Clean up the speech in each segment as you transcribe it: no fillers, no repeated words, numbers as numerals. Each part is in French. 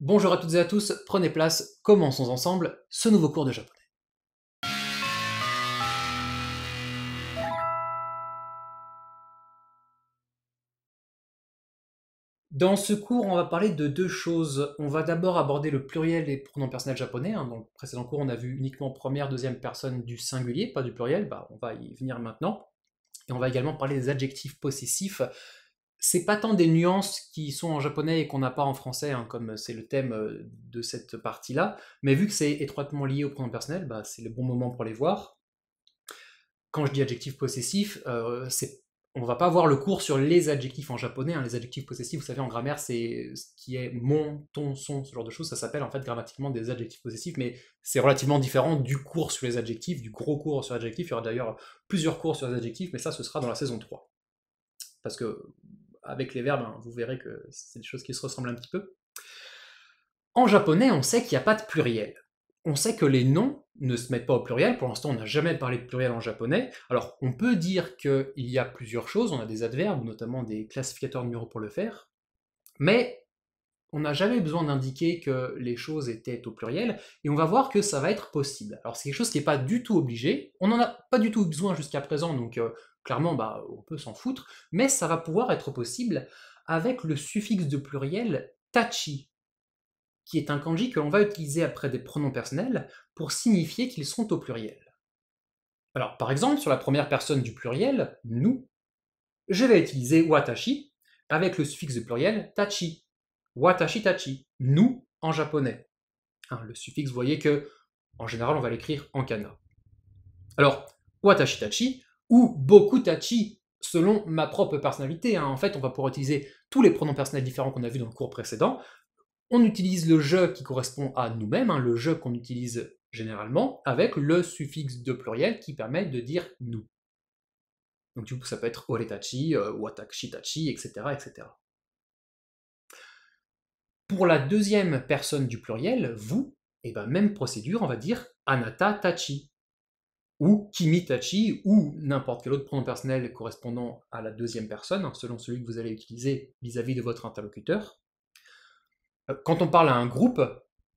Bonjour à toutes et à tous, prenez place, commençons ensemble ce nouveau cours de japonais. Dans ce cours, on va parler de deux choses. On va d'abord aborder le pluriel des pronoms personnels japonais. Dans le précédent cours, on a vu uniquement première, deuxième personne du singulier, pas du pluriel. On va y venir maintenant. Et on va également parler des adjectifs possessifs. C'est pas tant des nuances qui sont en japonais et qu'on n'a pas en français, comme c'est le thème de cette partie-là, mais vu que c'est étroitement lié au pronom personnel, c'est le bon moment pour les voir. Quand je dis adjectif possessif, on va pas voir le cours sur les adjectifs en japonais. Les adjectifs possessifs, vous savez, en grammaire, c'est ce qui est mon, ton, son, ce genre de choses. Ça s'appelle en fait grammatiquement des adjectifs possessifs, mais c'est relativement différent du cours sur les adjectifs, du gros cours sur les adjectifs. Il y aura d'ailleurs plusieurs cours sur les adjectifs, mais ça, ce sera dans la saison 3. Parce que, avec les verbes, vous verrez que c'est des choses qui se ressemblent un petit peu. En japonais, on sait qu'il n'y a pas de pluriel. On sait que les noms ne se mettent pas au pluriel. Pour l'instant, on n'a jamais parlé de pluriel en japonais. Alors, on peut dire qu'il y a plusieurs choses. On a des adverbes, notamment des classificateurs numéraux pour le faire. Mais on n'a jamais besoin d'indiquer que les choses étaient au pluriel. Et on va voir que ça va être possible. Alors, c'est quelque chose qui n'est pas du tout obligé. On n'en a pas du tout besoin jusqu'à présent, donc clairement, on peut s'en foutre. Mais ça va pouvoir être possible avec le suffixe de pluriel tachi, qui est un kanji que l'on va utiliser après des pronoms personnels pour signifier qu'ils sont au pluriel. Alors, par exemple, sur la première personne du pluriel, nous, je vais utiliser watashi avec le suffixe de pluriel tachi. Watashi tachi, nous en japonais. Le suffixe, vous voyez que, en général, on va l'écrire en kana. Alors, watashi tachi ou boku tachi, selon ma propre personnalité. En fait, on va pouvoir utiliser tous les pronoms personnels différents qu'on a vus dans le cours précédent. On utilise le je qui correspond à nous-mêmes, le je qu'on utilise généralement, avec le suffixe de pluriel qui permet de dire nous. Donc du coup, ça peut être oretachi, watashi-tachi, etc., etc. Pour la deuxième personne du pluriel, vous, même procédure, on va dire anata-tachi, ou kimi-tachi, ou n'importe quel autre pronom personnel correspondant à la deuxième personne, selon celui que vous allez utiliser vis-à-vis de votre interlocuteur. Quand on parle à un groupe,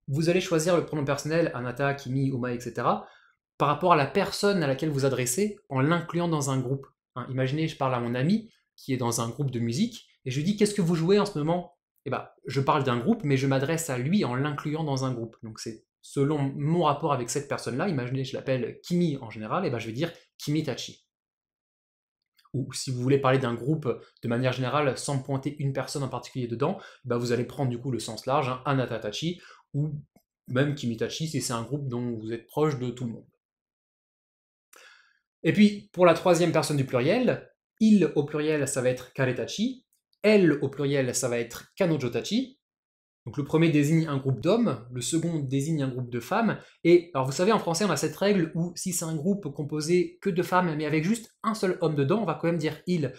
vous allez choisir le pronom personnel anata, kimi, oma, etc. par rapport à la personne à laquelle vous adressez en l'incluant dans un groupe. Imaginez, je parle à mon ami qui est dans un groupe de musique et je lui dis qu'est-ce que vous jouez en ce moment? Je parle d'un groupe, mais je m'adresse à lui en l'incluant dans un groupe. Donc c'est selon mon rapport avec cette personne-là. Imaginez, je l'appelle Kimi en général, je vais dire Kimi Tachi. Ou si vous voulez parler d'un groupe de manière générale sans pointer une personne en particulier dedans, vous allez prendre du coup le sens large, Anatatachi, ou même Kimitachi si c'est un groupe dont vous êtes proche de tout le monde. Et puis, pour la troisième personne du pluriel, il au pluriel, ça va être Karetachi, elle au pluriel, ça va être Kanojotachi. Donc le premier désigne un groupe d'hommes, le second désigne un groupe de femmes, et alors vous savez, en français, on a cette règle où si c'est un groupe composé que de femmes, mais avec juste un seul homme dedans, on va quand même dire il.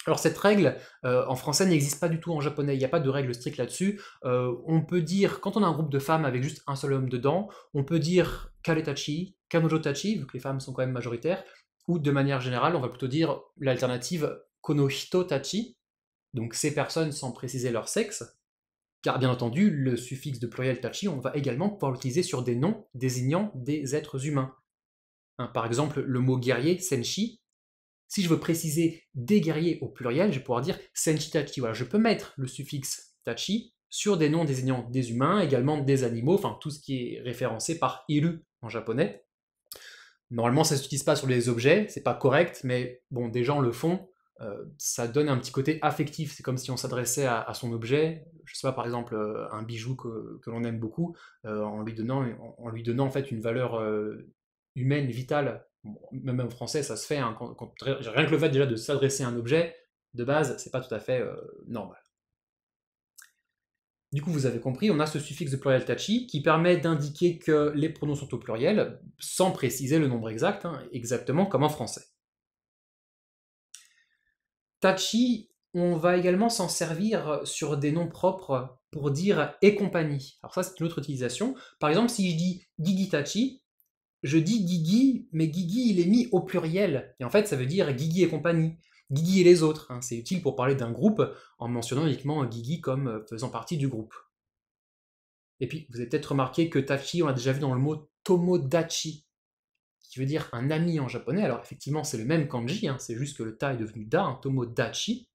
Alors cette règle, en français, n'existe pas du tout en japonais, il n'y a pas de règle stricte là-dessus. On peut dire, quand on a un groupe de femmes avec juste un seul homme dedans, on peut dire karetachi, kanojotachi, vu que les femmes sont quand même majoritaires, ou de manière générale, on va plutôt dire l'alternative konohitotachi, donc ces personnes sans préciser leur sexe, car bien entendu, le suffixe de pluriel tachi, on va également pouvoir l'utiliser sur des noms désignant des êtres humains. Par exemple, le mot guerrier, senshi, si je veux préciser des guerriers au pluriel, je vais pouvoir dire senshi tachi. Voilà, je peux mettre le suffixe tachi sur des noms désignant des humains, également des animaux, enfin tout ce qui est référencé par iru en japonais. Normalement, ça ne s'utilise pas sur les objets, c'est pas correct, mais bon, des gens le font. Ça donne un petit côté affectif. C'est comme si on s'adressait à son objet, je sais pas, par exemple, un bijou que l'on aime beaucoup, en lui donnant en fait une valeur humaine, vitale. Bon, même en français, ça se fait. Rien que le fait déjà de s'adresser à un objet, de base, c'est pas tout à fait normal. Du coup, vous avez compris, on a ce suffixe de pluriel tachi qui permet d'indiquer que les pronoms sont au pluriel, sans préciser le nombre exact, exactement comme en français. Tachi, on va également s'en servir sur des noms propres pour dire et compagnie. Alors ça, c'est une autre utilisation. Par exemple, si je dis Gigi Tachi, je dis Gigi, mais Gigi, il est mis au pluriel. Et en fait, ça veut dire Gigi et compagnie. Gigi et les autres. C'est utile pour parler d'un groupe en mentionnant uniquement Gigi comme faisant partie du groupe. Et puis, vous avez peut-être remarqué que tachi, on l'a déjà vu dans le mot tomodachi, qui veut dire un ami en japonais. Alors, effectivement, c'est le même kanji, hein, c'est juste que le ta est devenu da, hein, tomodachi.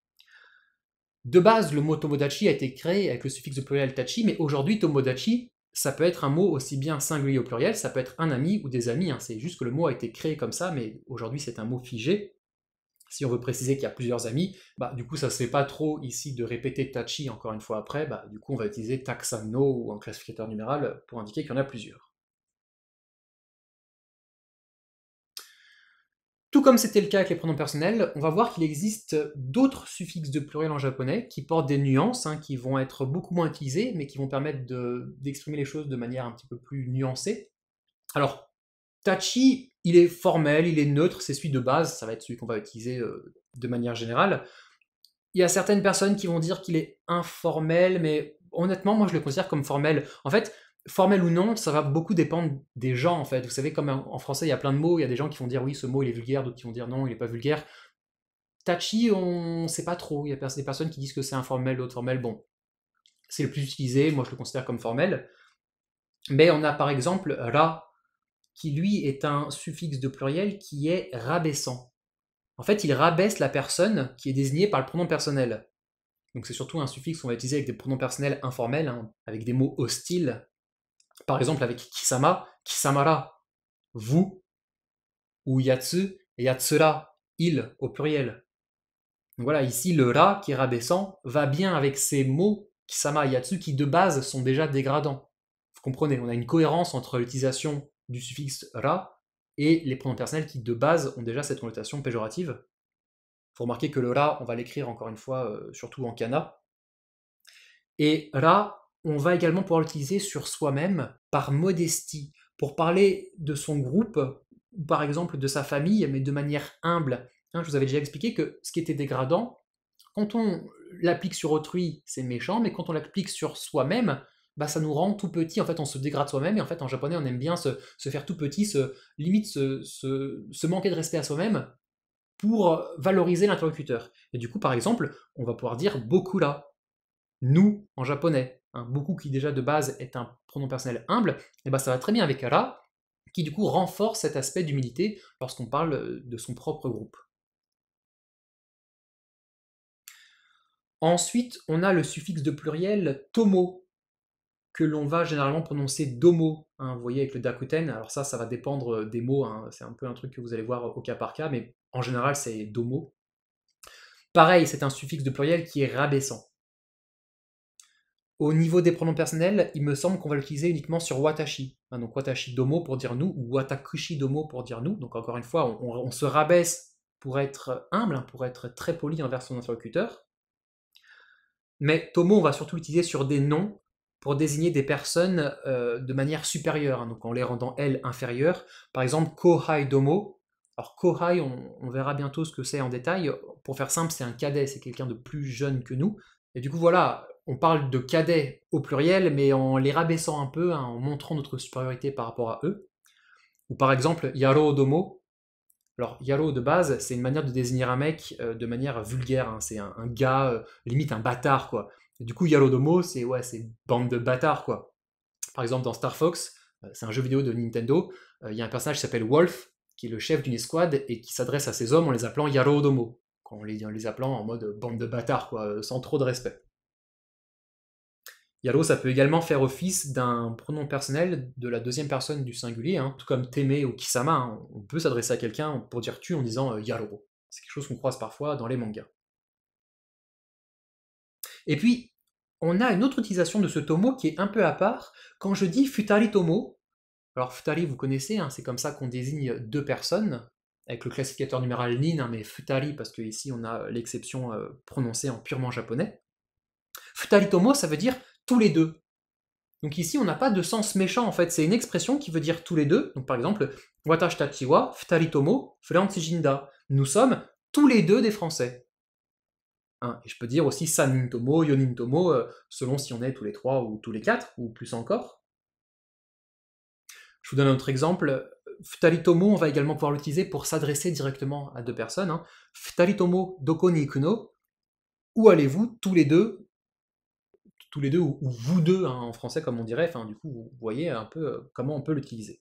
De base, le mot tomodachi a été créé avec le suffixe au pluriel tachi, mais aujourd'hui, tomodachi, ça peut être un mot aussi bien singulier au pluriel, ça peut être un ami ou des amis, hein. C'est juste que le mot a été créé comme ça, mais aujourd'hui, c'est un mot figé. Si on veut préciser qu'il y a plusieurs amis, bah, du coup, ça se fait pas trop ici de répéter tachi encore une fois après, bah, du coup, on va utiliser taksano ou un classificateur numéral pour indiquer qu'il y en a plusieurs. Tout comme c'était le cas avec les pronoms personnels, on va voir qu'il existe d'autres suffixes de pluriel en japonais qui portent des nuances, hein, qui vont être beaucoup moins utilisés, mais qui vont permettre d'exprimer les choses de manière un petit peu plus nuancée. Alors, tachi, il est formel, il est neutre, c'est celui de base, ça va être celui qu'on va utiliser de manière générale. Il y a certaines personnes qui vont dire qu'il est informel, mais honnêtement, moi je le considère comme formel. En fait, formel ou non, ça va beaucoup dépendre des gens, en fait. Vous savez, comme en français, il y a plein de mots, il y a des gens qui vont dire oui, ce mot il est vulgaire, d'autres qui vont dire non, il n'est pas vulgaire. Tachi, on ne sait pas trop. Il y a des personnes qui disent que c'est informel, d'autres formel. Bon, c'est le plus utilisé, moi je le considère comme formel. Mais on a par exemple ra, qui lui est un suffixe de pluriel qui est rabaissant. En fait, il rabaisse la personne qui est désignée par le pronom personnel. Donc c'est surtout un suffixe qu'on va utiliser avec des pronoms personnels informels, hein, avec des mots hostiles. Par exemple avec kisama, kisamara, vous, ou yatsu, et yatsura, il, au pluriel. Donc voilà, ici le ra, qui est rabaissant, va bien avec ces mots kisama et yatsu qui de base sont déjà dégradants. Vous comprenez, on a une cohérence entre l'utilisation du suffixe ra et les pronoms personnels qui de base ont déjà cette connotation péjorative. Il faut remarquer que le ra, on va l'écrire encore une fois, surtout en kana. Et ra, on va également pouvoir l'utiliser sur soi-même par modestie, pour parler de son groupe, ou par exemple de sa famille, mais de manière humble. Hein, je vous avais déjà expliqué que ce qui était dégradant, quand on l'applique sur autrui, c'est méchant, mais quand on l'applique sur soi-même, bah, ça nous rend tout petit. En fait, on se dégrade soi-même, et en fait, en japonais, on aime bien se faire tout petit, limite se manquer de respect à soi-même pour valoriser l'interlocuteur. Et du coup, par exemple, on va pouvoir dire bokura, nous en japonais. Hein, beaucoup qui déjà de base est un pronom personnel humble, et ben ça va très bien avec ra, qui du coup renforce cet aspect d'humilité lorsqu'on parle de son propre groupe. Ensuite, on a le suffixe de pluriel tomo, que l'on va généralement prononcer domo, hein, vous voyez avec le dakuten, alors ça va dépendre des mots, hein, c'est un peu un truc que vous allez voir au cas par cas, mais en général c'est domo. Pareil, c'est un suffixe de pluriel qui est rabaissant. Au niveau des pronoms personnels, il me semble qu'on va l'utiliser uniquement sur watashi. Hein, donc watashi domo pour dire nous, ou watakushi domo pour dire nous. Donc encore une fois, on se rabaisse pour être humble, hein, pour être très poli envers son interlocuteur. Mais tomo, on va surtout l'utiliser sur des noms pour désigner des personnes de manière supérieure, hein, donc en les rendant elles inférieures. Par exemple, kohai domo. Alors kohai, on verra bientôt ce que c'est en détail. Pour faire simple, c'est un cadet, c'est quelqu'un de plus jeune que nous. Et du coup, voilà, on parle de cadets au pluriel, mais en les rabaissant un peu, hein, en montrant notre supériorité par rapport à eux. Ou par exemple, yaro domo. Alors, yaro de base, c'est une manière de désigner un mec de manière vulgaire, hein, c'est un gars, limite un bâtard, quoi. Et du coup, yaro domo, c'est ouais, c'est bande de bâtards, quoi. Par exemple, dans Star Fox, c'est un jeu vidéo de Nintendo, il y a un personnage qui s'appelle Wolf, qui est le chef d'une escouade et qui s'adresse à ses hommes en les appelant yaro domo, en les appelant en mode bande de bâtards, quoi, sans trop de respect. Yaro, ça peut également faire office d'un pronom personnel de la deuxième personne du singulier, hein, tout comme Teme ou Kisama. Hein. On peut s'adresser à quelqu'un pour dire tu en disant Yaro. C'est quelque chose qu'on croise parfois dans les mangas. Et puis, on a une autre utilisation de ce tomo qui est un peu à part. Quand je dis futari tomo, alors futari vous connaissez, hein, c'est comme ça qu'on désigne deux personnes, avec le classificateur numéral nin, hein, mais futari parce qu'ici on a l'exception prononcée en purement japonais. Futari tomo, ça veut dire tous les deux. Donc ici, on n'a pas de sens méchant en fait, c'est une expression qui veut dire tous les deux. Donc par exemple, watashi tachi wa futari tomo furanshi jinda. Nous sommes tous les deux des Français. Hein, et je peux dire aussi sanin tomo, yonin tomo, selon si on est tous les trois ou tous les quatre, ou plus encore. Je vous donne un autre exemple. Futari tomo, on va également pouvoir l'utiliser pour s'adresser directement à deux personnes. Hein. Futari tomo doko ni ikuno? Où allez-vous tous les deux tous les deux, ou vous deux, hein, en français comme on dirait, enfin du coup vous voyez un peu comment on peut l'utiliser.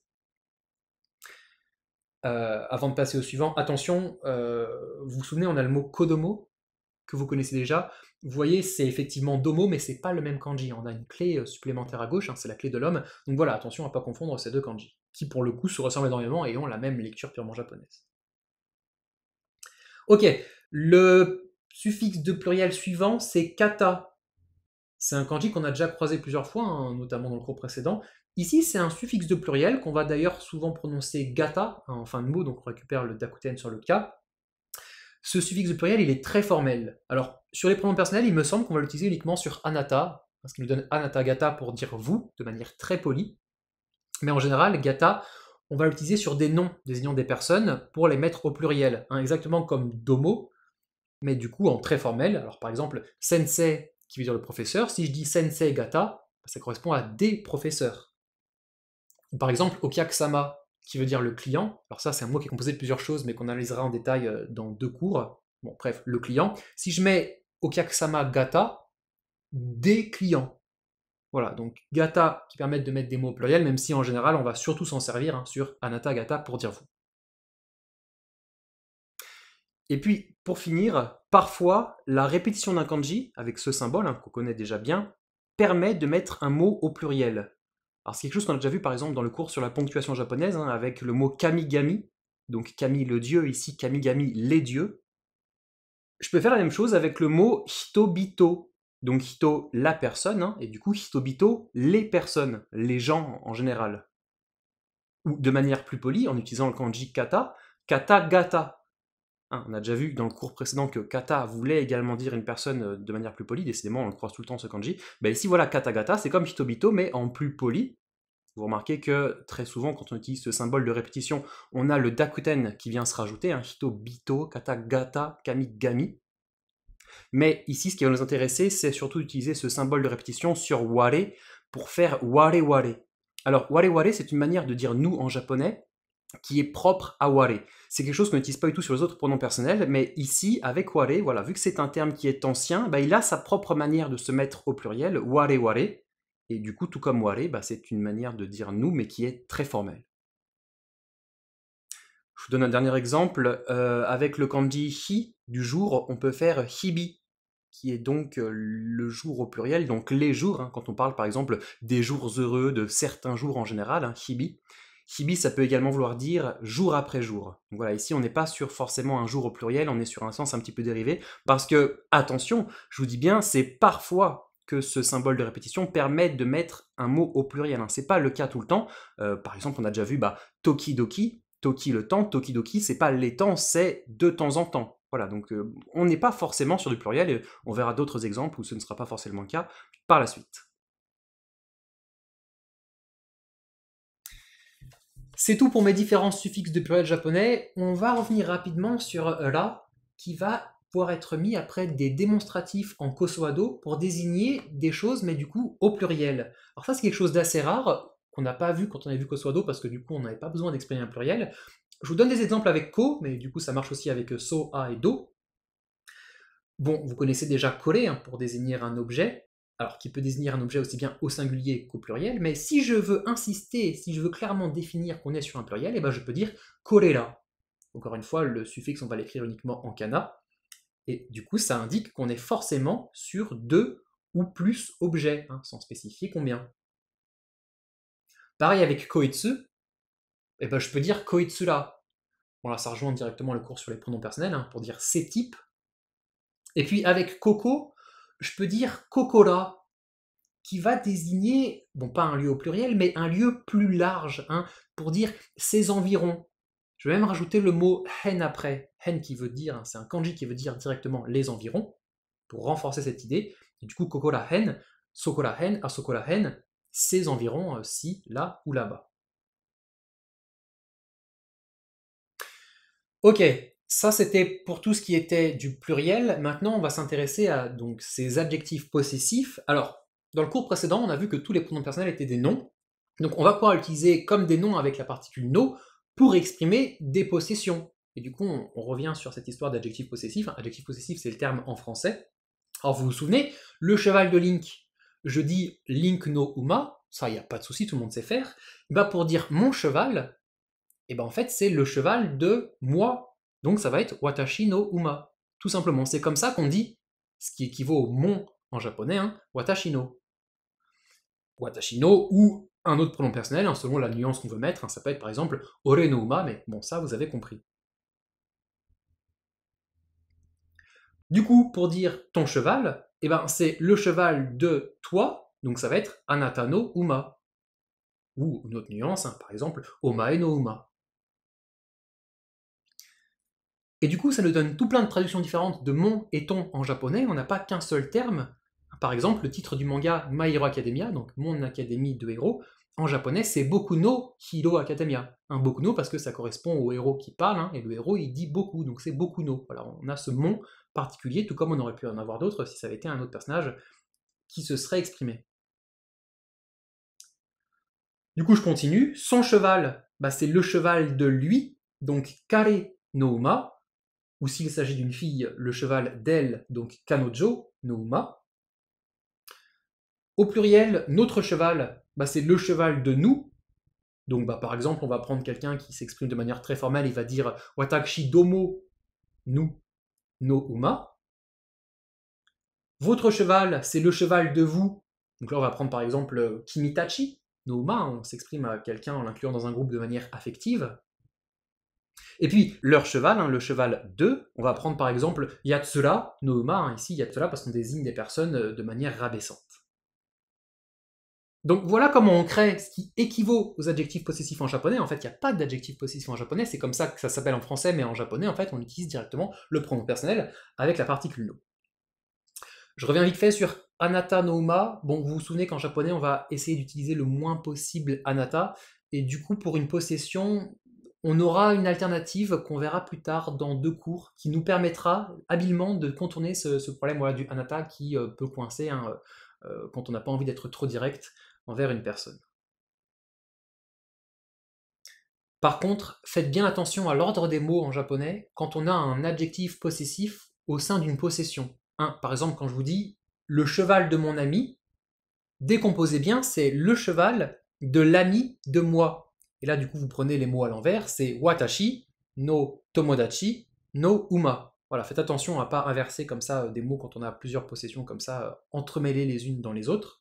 Avant de passer au suivant, attention, vous vous souvenez, on a le mot kodomo, que vous connaissez déjà. Vous voyez, c'est effectivement domo, mais c'est pas le même kanji. On a une clé supplémentaire à gauche, hein, c'est la clé de l'homme. Donc voilà, attention à pas confondre ces deux kanji, qui pour le coup se ressemblent énormément et ont la même lecture purement japonaise. Ok, le suffixe de pluriel suivant, c'est kata. C'est un kanji qu'on a déjà croisé plusieurs fois, hein, notamment dans le cours précédent. Ici, c'est un suffixe de pluriel qu'on va d'ailleurs souvent prononcer gata hein, en fin de mot, donc on récupère le dakuten sur le ka. Ce suffixe de pluriel, il est très formel. Alors, sur les pronoms personnels, il me semble qu'on va l'utiliser uniquement sur anata, parce qu'il nous donne anata gata pour dire vous, de manière très polie. Mais en général, gata, on va l'utiliser sur des noms désignant des personnes pour les mettre au pluriel, hein, exactement comme domo, mais du coup en très formel. Alors par exemple, sensei, qui veut dire le professeur, si je dis sensei gata, ça correspond à des professeurs. Ou par exemple, okiakusama, qui veut dire le client. Alors ça, c'est un mot qui est composé de plusieurs choses, mais qu'on analysera en détail dans 2 cours. Bon, bref, le client. Si je mets okiakusama gata, des clients. Voilà, donc gata qui permettent de mettre des mots au pluriel, même si en général, on va surtout s'en servir hein, sur anata gata pour dire vous. Et puis, pour finir, parfois, la répétition d'un kanji, avec ce symbole hein, qu'on connaît déjà bien, permet de mettre un mot au pluriel. Alors c'est quelque chose qu'on a déjà vu par exemple dans le cours sur la ponctuation japonaise, hein, avec le mot kamigami, donc kami le dieu, ici kamigami les dieux. Je peux faire la même chose avec le mot hitobito, donc hito la personne, hein, et du coup hitobito les personnes, les gens en général. Ou de manière plus polie, en utilisant le kanji kata, kata gata. Hein, on a déjà vu dans le cours précédent que kata voulait également dire une personne de manière plus polie, décidément on le croise tout le temps ce kanji. Ben ici voilà kata gata, c'est comme hitobito mais en plus poli. Vous remarquez que très souvent, quand on utilise ce symbole de répétition, on a le dakuten qui vient se rajouter, hein, hito, bito, kata, gata, kami, gami. Mais ici, ce qui va nous intéresser, c'est surtout d'utiliser ce symbole de répétition sur ware pour faire ware ware. Alors, ware ware, c'est une manière de dire nous en japonais qui est propre à ware. C'est quelque chose qu'on n'utilise pas du tout sur les autres pronoms personnels, mais ici, avec ware, voilà, vu que c'est un terme qui est ancien, bah, il a sa propre manière de se mettre au pluriel, ware ware. Et du coup, tout comme ware, bah, c'est une manière de dire nous, mais qui est très formelle. Je vous donne un dernier exemple. Avec le kanji hi du jour, on peut faire hibi, qui est donc le jour au pluriel, donc les jours, hein, quand on parle par exemple des jours heureux, de certains jours en général, hein, hibi. Hibi, ça peut également vouloir dire jour après jour. Donc voilà, ici on n'est pas sur forcément un jour au pluriel, on est sur un sens un petit peu dérivé, parce que, attention, je vous dis bien, c'est parfois que ce symbole de répétition permet de mettre un mot au pluriel. Hein. C'est pas le cas tout le temps. Par exemple, on a déjà vu tokidoki, toki le temps, tokidoki, c'est pas les temps, c'est de temps en temps. Voilà, donc on n'est pas forcément sur du pluriel, et on verra d'autres exemples où ce ne sera pas forcément le cas par la suite. C'est tout pour mes différents suffixes de pluriel japonais. On va revenir rapidement sur la, qui va pouvoir être mis après des démonstratifs en kosoado pour désigner des choses, mais du coup au pluriel. Alors ça, c'est quelque chose d'assez rare, qu'on n'a pas vu quand on a vu kosoado, parce que du coup, on n'avait pas besoin d'exprimer un pluriel. Je vous donne des exemples avec ko, mais du coup, ça marche aussi avec so, a et do. Bon, vous connaissez déjà kore hein, pour désigner un objet, alors qui peut désigner un objet aussi bien au singulier qu'au pluriel, mais si je veux insister, si je veux clairement définir qu'on est sur un pluriel, eh ben je peux dire korera. Encore une fois, le suffixe, on va l'écrire uniquement en kana, et du coup, ça indique qu'on est forcément sur 2 ou plus objets, hein, sans spécifier combien. Pareil avec koitsu, eh ben je peux dire koitsura. Bon là, ça rejoint directement le cours sur les pronoms personnels, hein, pour dire ces types. Et puis avec koko, je peux dire kokora, qui va désigner, bon pas un lieu au pluriel, mais un lieu plus large, hein, pour dire ses environs. Je vais même rajouter le mot hen après. Hen qui veut dire, hein, c'est un kanji qui veut dire directement les environs, pour renforcer cette idée. Et du coup, kokora hen, sokora hen, asokora hen, ses environs, ci, là ou là-bas. Ok, ça c'était pour tout ce qui était du pluriel. Maintenant, on va s'intéresser à donc, ces adjectifs possessifs. Alors, dans le cours précédent, on a vu que tous les pronoms personnels étaient des noms. Donc, on va pouvoir utiliser comme des noms avec la particule no pour exprimer des possessions. Et du coup, on revient sur cette histoire d'adjectif possessif. Adjectif possessif, c'est le terme en français. Alors, vous vous souvenez, le cheval de Link, je dis link no uma, ça, il n'y a pas de souci, tout le monde sait faire. Bah, pour dire mon cheval, et ben en fait, c'est le cheval de moi. Donc ça va être watashi no uma. Tout simplement. C'est comme ça qu'on dit, ce qui équivaut au mon en japonais, hein, watashi no. Watashi no ou un autre pronom personnel, hein, selon la nuance qu'on veut mettre. Hein, ça peut être par exemple ore no uma, mais bon, ça vous avez compris. Du coup, pour dire ton cheval, eh ben, c'est le cheval de toi, donc ça va être anata no uma. Ou une autre nuance, hein, par exemple, omae no uma. Et du coup, ça nous donne tout plein de traductions différentes de mon et ton en japonais. On n'a pas qu'un seul terme. Par exemple, le titre du manga My Hero Academia, donc Mon Académie de héros, en japonais, c'est Boku no Hero Academia. Boku no parce que ça correspond au héros qui parle, hein, et le héros il dit beaucoup, donc c'est Boku no. Voilà, on a ce mon particulier, tout comme on aurait pu en avoir d'autres si ça avait été un autre personnage qui se serait exprimé. Du coup, je continue. Son cheval, bah, c'est le cheval de lui, donc Kare no Uma, ou s'il s'agit d'une fille, le cheval d'elle, donc Kanojo no Uma. Au pluriel, notre cheval, bah, c'est le cheval de nous. Donc, bah, par exemple, on va prendre quelqu'un qui s'exprime de manière très formelle, il va dire Watashi domo nu no uma. Votre cheval, c'est le cheval de vous. Donc là, on va prendre par exemple Kimitachi no uma, on s'exprime à quelqu'un en l'incluant dans un groupe de manière affective. Et puis, leur cheval, hein, le cheval de, on va prendre par exemple Yatsura no uma, hein, ici Yatsura parce qu'on désigne des personnes de manière rabaissante. Donc voilà comment on crée ce qui équivaut aux adjectifs possessifs en japonais. En fait, il n'y a pas d'adjectif possessif en japonais, c'est comme ça que ça s'appelle en français, mais en japonais, en fait, on utilise directement le pronom personnel avec la particule no. Je reviens vite fait sur anata no uma. Bon, vous vous souvenez qu'en japonais, on va essayer d'utiliser le moins possible anata, et du coup, pour une possession, on aura une alternative qu'on verra plus tard dans 2 cours, qui nous permettra habilement de contourner ce problème voilà, du anata qui peut coincer hein, quand on n'a pas envie d'être trop direct envers une personne. Par contre, faites bien attention à l'ordre des mots en japonais quand on a un adjectif possessif au sein d'une possession. Par exemple, quand je vous dis « le cheval de mon ami », décomposez bien, c'est le cheval de l'ami de moi. Et là, du coup, vous prenez les mots à l'envers, c'est « watashi no tomodachi no uma ». Voilà, faites attention à ne pas inverser comme ça des mots quand on a plusieurs possessions comme ça, entremêlées les unes dans les autres.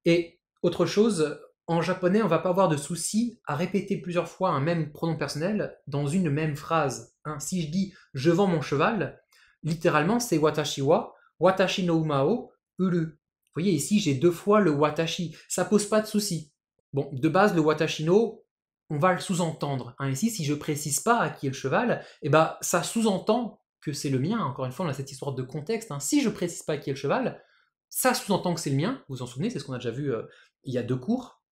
Et autre chose, en japonais, on ne va pas avoir de souci à répéter plusieurs fois un même pronom personnel dans une même phrase. Si je dis « je vends mon cheval », littéralement, c'est « watashi wa, watashi no uma o uru ». Vous voyez, ici, j'ai 2 fois le « watashi ». Ça pose pas de souci. Bon, de base, le « watashi no », on va le sous-entendre. Ici, si je précise pas à qui est le cheval, eh ben, ça sous-entend que c'est le mien. Encore une fois, on a cette histoire de contexte. Si je précise pas à qui est le cheval, ça sous-entend que c'est le mien, vous vous en souvenez, c'est ce qu'on a déjà vu il y a 2 cours.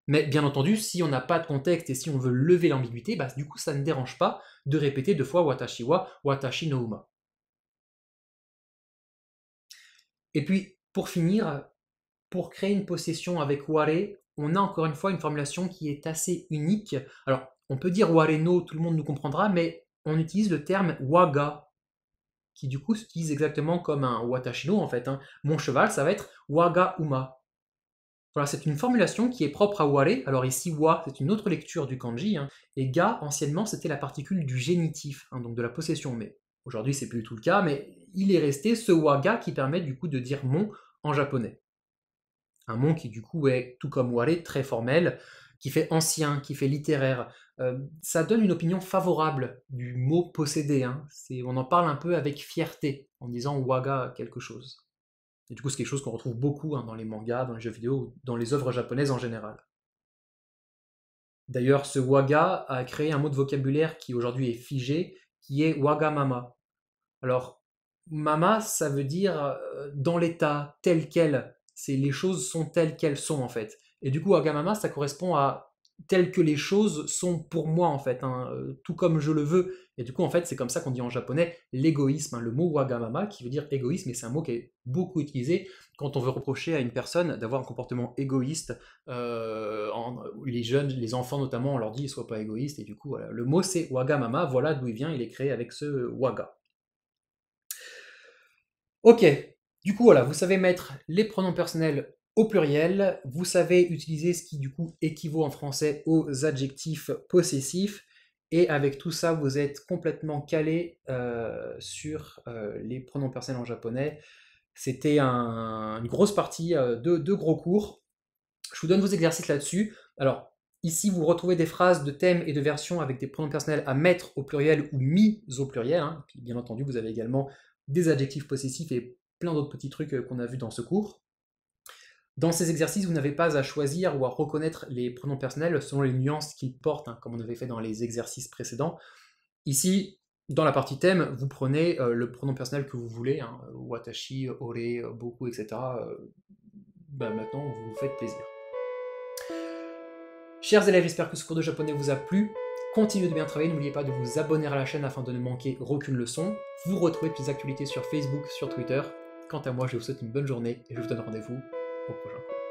Mais bien entendu, si on n'a pas de contexte et si on veut lever l'ambiguïté, bah, du coup ça ne dérange pas de répéter 2 fois watashi wa, watashi no uma. Et puis, pour finir, pour créer une possession avec ware, on a encore une fois une formulation qui est assez unique. Alors, on peut dire ware no, tout le monde nous comprendra, mais on utilise le terme waga, qui du coup s'utilise exactement comme un watashi no en fait. Mon cheval, ça va être waga uma. Voilà, c'est une formulation qui est propre à ware. Alors ici, wa, c'est une autre lecture du kanji, et ga, anciennement, c'était la particule du génitif, donc de la possession. Mais aujourd'hui, c'est plus du tout le cas, mais il est resté ce waga qui permet du coup de dire mon en japonais. Un mon qui du coup est, tout comme ware, très formel, qui fait ancien, qui fait littéraire. Ça donne une opinion favorable du mot posséder. On en parle un peu avec fierté, en disant waga quelque chose. Et du coup, c'est quelque chose qu'on retrouve beaucoup dans les mangas, dans les jeux vidéo, dans les œuvres japonaises en général. D'ailleurs, ce waga a créé un mot de vocabulaire qui aujourd'hui est figé, qui est wagamama. Alors, mama, ça veut dire dans l'état, tel quel. Les choses sont telles qu'elles sont en fait. Et du coup, wagamama, ça correspond à telles que les choses sont pour moi en fait, tout comme je le veux. Et du coup, en fait, c'est comme ça qu'on dit en japonais l'égoïsme, le mot wagamama qui veut dire égoïsme, et c'est un mot qui est beaucoup utilisé quand on veut reprocher à une personne d'avoir un comportement égoïste. Les jeunes, les enfants notamment, on leur dit sois pas égoïste, et du coup, voilà. Le mot c'est wagamama, voilà d'où il vient, il est créé avec ce waga. Ok, Du coup, voilà, vous savez mettre les pronoms personnels au pluriel, vous savez utiliser ce qui du coup équivaut en français aux adjectifs possessifs, et avec tout ça, vous êtes complètement calé sur les pronoms personnels en japonais. C'était une grosse partie de gros cours. Je vous donne vos exercices là-dessus. Alors, ici, vous retrouvez des phrases de thèmes et de versions avec des pronoms personnels à mettre au pluriel ou mis au pluriel. Hein. Puis, bien entendu, vous avez également des adjectifs possessifs et plein d'autres petits trucs qu'on a vus dans ce cours. Dans ces exercices, vous n'avez pas à choisir ou à reconnaître les pronoms personnels selon les nuances qu'ils portent, hein, comme on avait fait dans les exercices précédents. Ici, dans la partie thème, vous prenez le pronom personnel que vous voulez, hein, watashi, ore, boku, etc. Maintenant, vous vous faites plaisir. Chers élèves, j'espère que ce cours de japonais vous a plu. Continuez de bien travailler, n'oubliez pas de vous abonner à la chaîne afin de ne manquer aucune leçon. Vous retrouvez toutes les actualités sur Facebook, sur Twitter. Quant à moi, je vous souhaite une bonne journée et je vous donne rendez-vous au prochain cours.